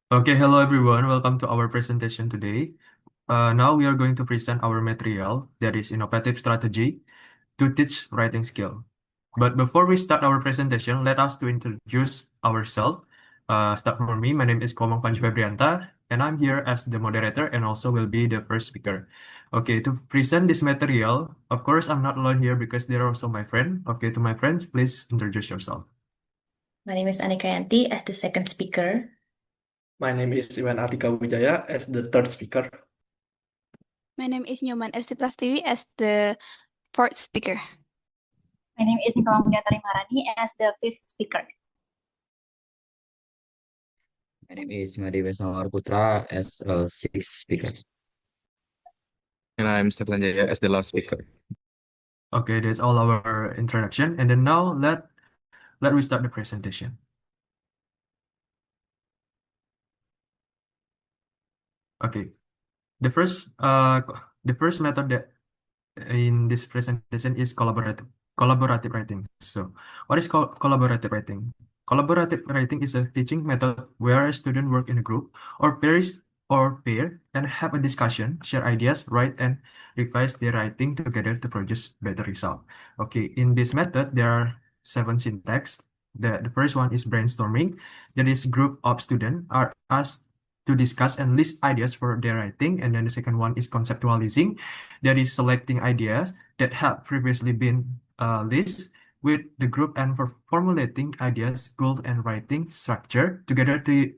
Okay, hello everyone. Welcome to our presentation today. Now we are going to present our material that is innovative strategy to teach writing skill. But before we start our presentation, let us to introduce ourselves. Start for me. My name is Komang Panji Febrianta, and I'm here as the moderator and also will be the first speaker. Okay, to present this material, of course, I'm not alone here because they're also my friend. Okay, to my friends, please introduce yourself. My name is Anika Yanti as the second speaker. My name is Iwan Artika Wijaya as the third speaker. My name is Nyoman Esti Prastiwi as the fourth speaker. My name is Nicola Mulyantari Marani as the fifth speaker. My name is Madi Wisnawar Putra as a sixth speaker. And I'm Stefan Jaya as the last speaker. Okay, that's all our introduction. And then now let we start the presentation. Okay, the first method that in this presentation is collaborative writing. So, what is collaborative writing? Collaborative writing is a teaching method where a student work in a group or pair and have a discussion, share ideas, write and revise their writing together to produce better result. Okay, in this method there are 7 syntax. The first one is brainstorming. That is group of students are asked to discuss and list ideas for their writing. And then the second one is conceptualizing. That is selecting ideas that have previously been listed with the group and for formulating ideas, goal, and writing structure together to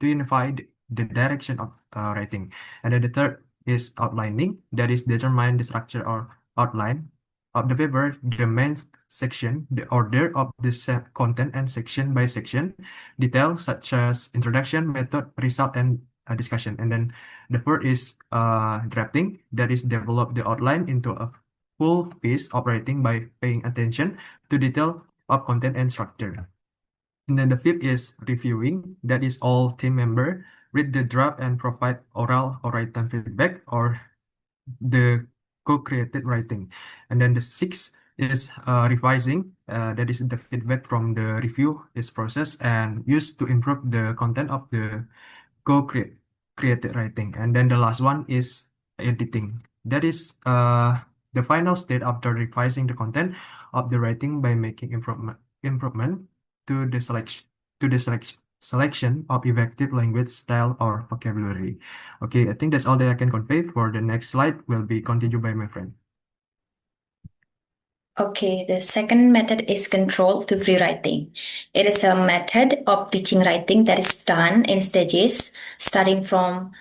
unify the direction of writing. And then the third is outlining. That is determine the structure or outline of the paper, the main section, the order of the content and section by section, details such as introduction, method, result, and discussion. And then the fourth is drafting. That is develop the outline into a full piece of writing by paying attention to detail of content and structure. And then the fifth is reviewing. That is all team member read the draft and provide oral or written feedback or the co-created writing. And then the sixth is revising. That is the feedback from the review is processed and used to improve the content of the co-created writing. And then the last one is editing. That is the final state after revising the content of the writing by making improvement to the selection of effective language style or vocabulary. Okay, I think that's all that I can convey. For the next slide will be continued by my friend. Okay, the second method is control to free writing. It is a method of teaching writing that is done in stages, starting from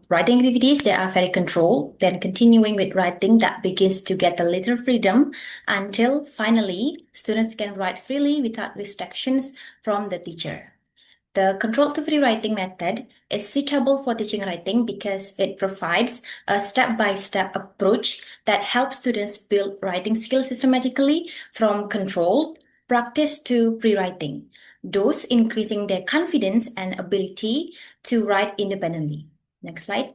writing activities that are very controlled, then continuing with writing that begins to get a little freedom until finally students can write freely without restrictions from the teacher. The control to free writing method is suitable for teaching writing because it provides a step-by-step approach that helps students build writing skills systematically from controlled practice to free writing, thus increasing their confidence and ability to write independently. Next slide.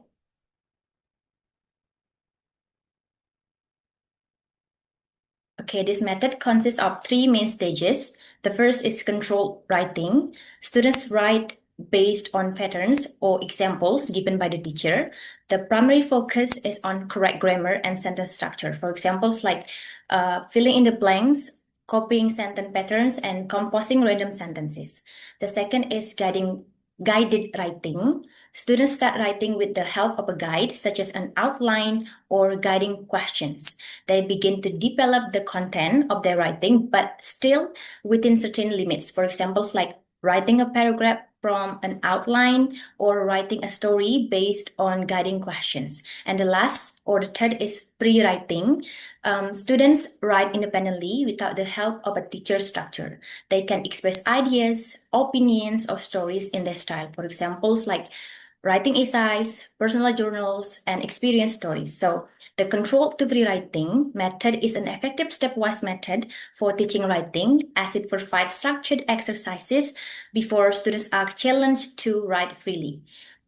Okay, this method consists of 3 main stages. The first is controlled writing. Students write based on patterns or examples given by the teacher. The primary focus is on correct grammar and sentence structure. For examples like filling in the blanks, copying sentence patterns, and composing random sentences. The second is guided writing. Students start writing with the help of a guide, such as an outline or guiding questions. They begin to develop the content of their writing, but still within certain limits. For examples like writing a paragraph from an outline or writing a story based on guiding questions. And the last or the third is pre-writing. Students write independently without the help of a teacher structure. They can express ideas, opinions, or stories in their style. For examples like writing essays, personal journals, and experience stories. So the controlled to free writing method is an effective stepwise method for teaching writing as it provides structured exercises before students are challenged to write freely.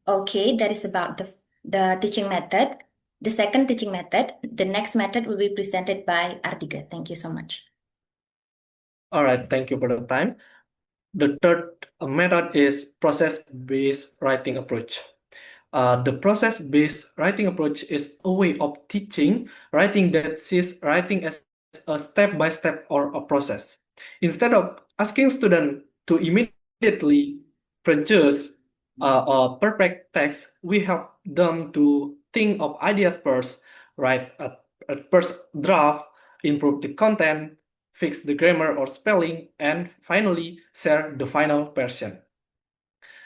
Okay, that is about the teaching method. The second teaching method, the next method will be presented by Artika. Thank you so much. All right, thank you for the time. The third method is process-based writing approach. The process-based writing approach is a way of teaching writing that sees writing as a step-by-step or a process. Instead of asking students to immediately produce a perfect text, we help them to think of ideas first, write a first draft, improve the content, fix the grammar or spelling, and finally share the final version.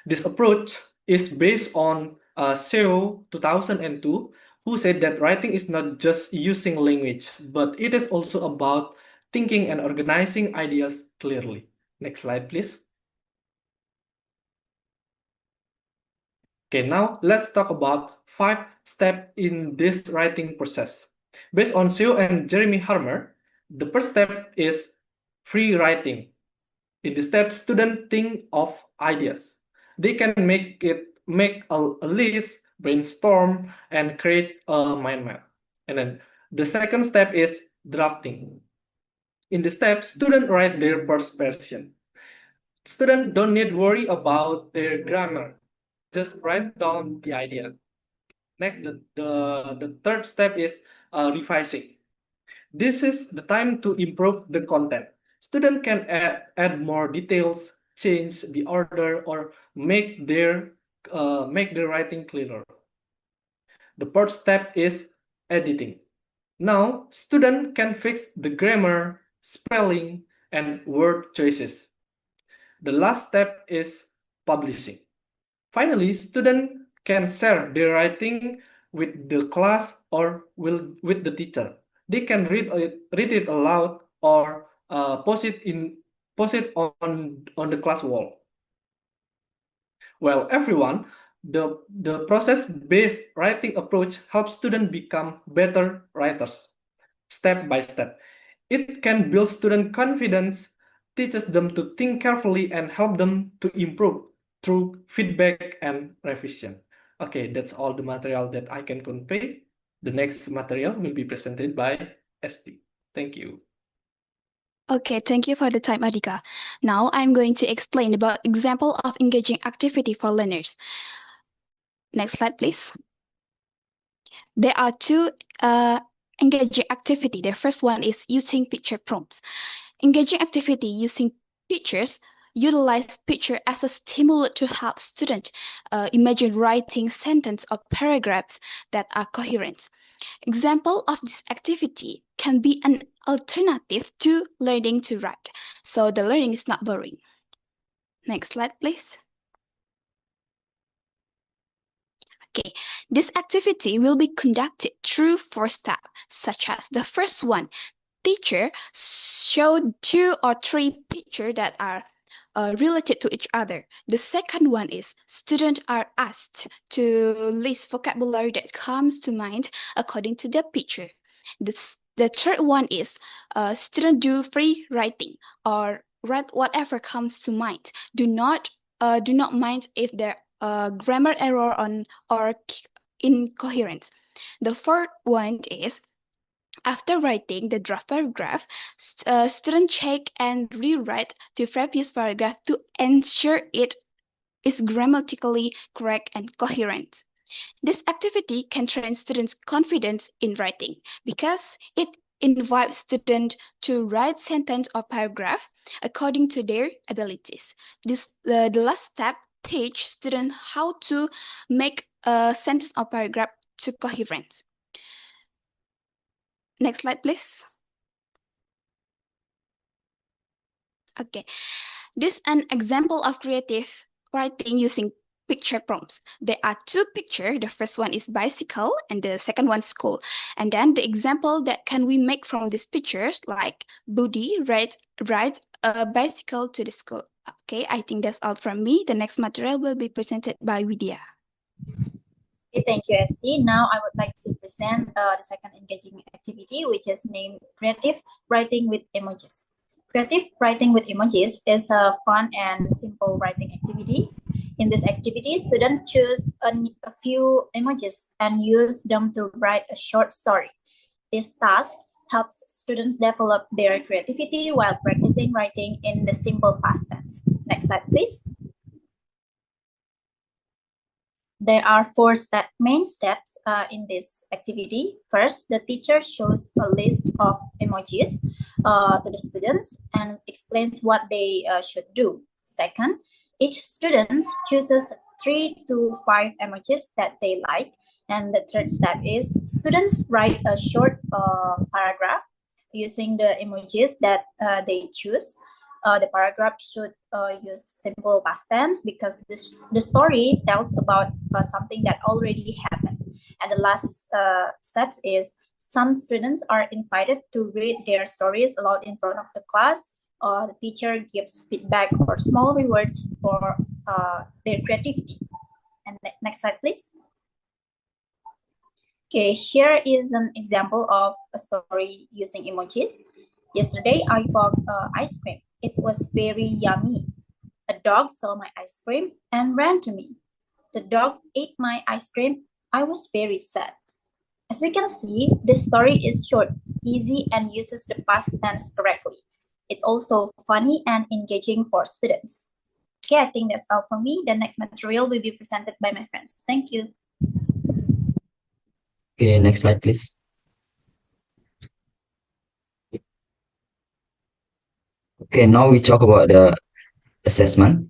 This approach is based on Seo 2002, who said that writing is not just using language, but it is also about thinking and organizing ideas clearly. Next slide, please. Okay, now let's talk about 5 steps in this writing process. Based on Seo and Jeremy Harmer, the first step is free writing. In this step, students think of ideas. They can make a list, brainstorm, and create a mind map. And then the second step is drafting. In this step, students write their first version. Students don't need to worry about their grammar. Just write down the idea. Next, the third step is revising. This is the time to improve the content. Students can add more details, change the order, or make their writing clearer. The fourth step is editing. Now, students can fix the grammar, spelling, and word choices. The last step is publishing. Finally, students can share their writing with the class or with the teacher. They can read it aloud or post it on the class wall. Well, everyone, the process-based writing approach helps students become better writers, step by step. It can build student confidence, teaches them to think carefully, and help them to improve through feedback and revision. Okay, that's all the material that I can convey. The next material will be presented by ST. Thank you. Okay, thank you for the time, Adhika. Now I'm going to explain about example of engaging activity for learners. Next slide, please. There are two engaging activity. The first one is using picture prompts. Engaging activity using pictures utilize picture as a stimulus to help students imagine writing sentence or paragraphs that are coherent. Example of this activity can be an alternative to learning to write, so the learning is not boring. Next slide, please. Okay, this activity will be conducted through 4 steps, such as the first one, teacher showed 2 or 3 pictures that are related to each other. The second one is students are asked to list vocabulary that comes to mind according to the picture. The third one is students do free writing or write whatever comes to mind. Do not mind if there grammar error or incoherence. The fourth one is after writing the draft paragraph, students check and rewrite the previous paragraph to ensure it is grammatically correct and coherent. This activity can train students' confidence in writing because it invites students to write sentence or paragraph according to their abilities. The last step teach students how to make a sentence or paragraph to coherent. Next slide, please. Okay, this is an example of creative writing using picture prompts. There are 2 pictures. The first one is bicycle and the second one school. And then the example that can we make from these pictures, like Budi ride a bicycle to the school. Okay, I think that's all from me. The next material will be presented by Widya. Okay, thank you, ST. Now I would like to present the second engaging activity, which is named Creative Writing with Emojis. Creative Writing with Emojis is a fun and simple writing activity. In this activity, students choose a few emojis and use them to write a short story. This task helps students develop their creativity while practicing writing in the simple past tense. Next slide, please. There are main steps in this activity. First, the teacher shows a list of emojis to the students and explains what they should do. Second, each student chooses 3 to 5 emojis that they like. And the third step is students write a short paragraph using the emojis that they choose. The paragraph should use simple past tense because the story tells about something that already happened. And the last steps is some students are invited to read their stories aloud in front of the class. The teacher gives feedback or small rewards for their creativity. And next slide, please. Okay, here is an example of a story using emojis. Yesterday, I bought ice cream. It was very yummy. A dog saw my ice cream and ran to me. The dog ate my ice cream. I was very sad. As we can see, this story is short, easy, and uses the past tense correctly. It's also funny and engaging for students. Okay, I think that's all for me. The next material will be presented by my friends. Thank you. Okay, next slide, please. Okay, now we talk about the assessment.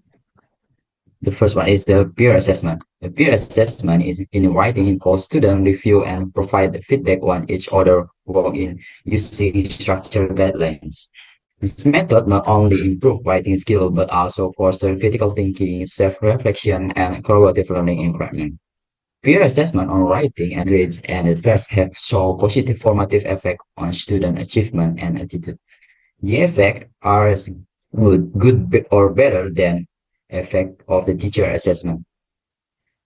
The first one is the peer assessment. The peer assessment is in writing for student review and provide feedback on each other work in using structured guidelines. This method not only improve writing skill but also foster critical thinking, self-reflection, and collaborative learning environment. Peer assessment on writing and grades and the tests have shown positive formative effect on student achievement and attitude. The effects are as good or better than effect of the teacher assessment.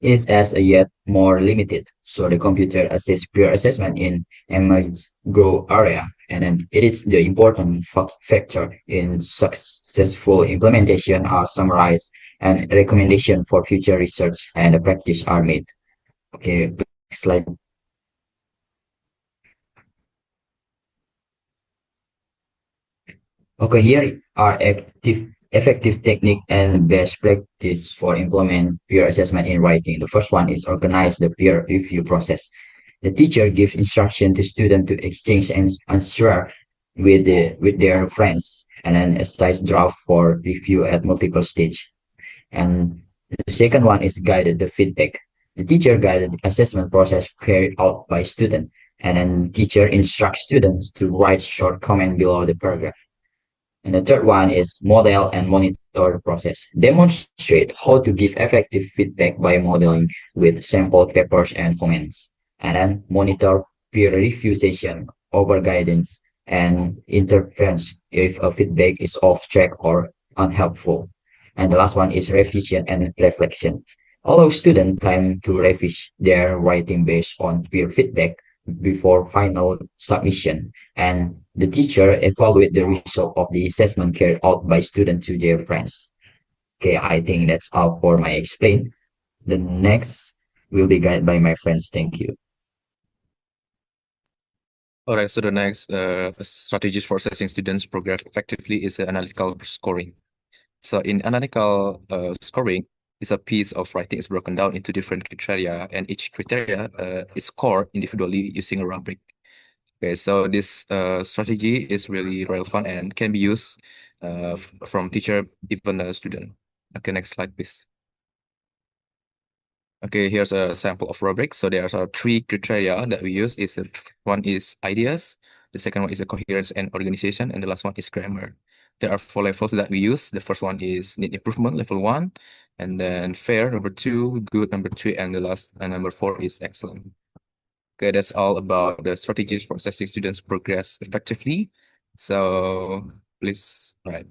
Is as a yet more limited, so the computer assists peer assessment in emerging grow area, and then it is the important factor in successful implementation are summarized and recommendation for future research and practice are made. Okay, next slide. Okay, here are effective technique and best practice for implement peer assessment in writing. The first one is organize the peer review process. The teacher gives instruction to student to exchange and answer with their friends and then assign draft for review at multiple stage. And the second one is guided the feedback. The teacher guided assessment process carried out by student, and then teacher instructs students to write short comment below the paragraph. And the third one is model and monitor the process. Demonstrate how to give effective feedback by modeling with sample papers and comments. And then monitor peer review session over guidance and interference if a feedback is off track or unhelpful. And the last one is revision and reflection. Allow students time to revise their writing based on peer feedback before final submission, and the teacher evaluate the result of the assessment carried out by students to their friends. Okay, I think that's all for my explain. The next will be guided by my friends. Thank you. All right, so the next strategies for assessing students' progress effectively is analytical scoring. So in analytical scoring, is a piece of writing is broken down into different criteria, and each criteria is scored individually using a rubric. Okay, so this strategy is really relevant and can be used from teacher, even a student. Okay, next slide, please. Okay, here's a sample of rubric. So there are 3 criteria that we use. One is ideas, the second one is a coherence and organization, and the last one is grammar. There are 4 levels that we use. The first one is need improvement, level 1, and then fair, number 2, good, number 3, and the last number 4 is excellent. Okay, that's all about the strategies for assessing students' progress effectively. So please, right.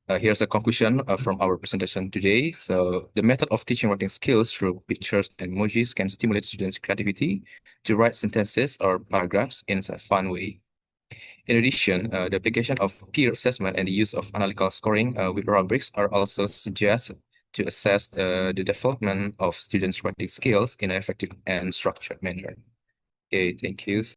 Here's a conclusion from our presentation today. So the method of teaching writing skills through pictures and emojis can stimulate students' creativity to write sentences or paragraphs in a fun way. In addition, the application of peer assessment and the use of analytical scoring with rubrics are also suggested to assess the development of students' writing skills in an effective and structured manner. Okay, thank you.